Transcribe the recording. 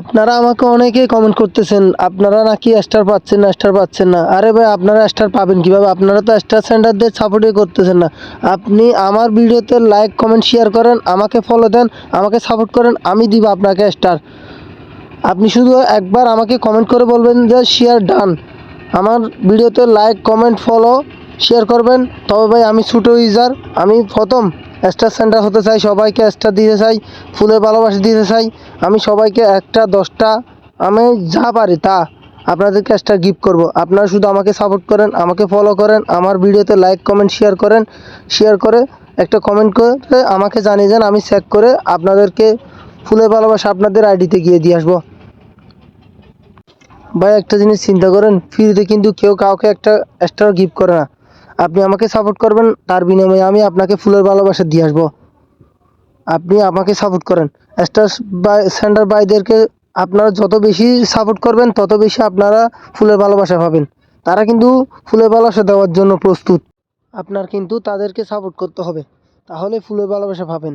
আপনারা আমাকে অনেকেই কমেন্ট করতেছেন, আপনারা নাকি স্টার পাচ্ছেন না, স্টার পাচ্ছেন না। আরে ভাই, আপনারা স্টার পাবেন কিভাবে? আপনারা তো স্টার সেন্টারদের সাপোর্টই করতেছেন না। আপনি আমার ভিডিওতে লাইক কমেন্ট শেয়ার করেন, আমাকে ফলো দেন, আমাকে সাপোর্ট করেন, আমি দিব আপনাকে স্টার। আপনি শুধু একবার আমাকে কমেন্ট করে বলবেন যে শেয়ার ডান। আমার ভিডিওতে লাইক কমেন্ট ফলো শেয়ার করবেন, তবে ভাই আমি ছোটো ইউজার, আমি প্রথম স্টার সেন্টার হতে চাই, সবাইকে স্টার দিতে চাই, ফুলের ভালোবাসা দিতে চাই। আমি সবাইকে একটা 10টা, আমি যা পারি তা আপনাদেরকে স্টার গিফট করব। আপনারা শুধু আমাকে সাপোর্ট করেন, আমাকে ফলো করেন, আমার ভিডিওতে লাইক কমেন্ট শেয়ার করেন, শেয়ার করে একটা কমেন্ট করে আমাকে জানিয়ে যান, আমি চেক করে আপনাদেরকে ফুলের ভালোবাসা আপনাদের আইডিতে গিয়ে দিয়ে আসবো। ভাই একটা জিনিস চিন্তা করেন, ফ্রিতে কিন্তু কেউ কাউকে একটা স্টার গিফট করে না। আপনি আমাকে সাপোর্ট করবেন, তার বিনিময়ে আমি আপনাকে ফুলের ভালোবাসা দিয়ে আসবো। আপনি আমাকে সাপোর্ট করেন। স্টার সেন্টার ভাইদেরকে আপনারা যত বেশি সাপোর্ট করবেন, তত বেশি আপনারা ফুলের ভালোবাসা পাবেন। তারা কিন্তু ফুলের ভালোবাসা দেওয়ার জন্য প্রস্তুত। আপনার কিন্তু তাদেরকে সাপোর্ট করতে হবে, তাহলে ফুলের ভালোবাসা পাবেন।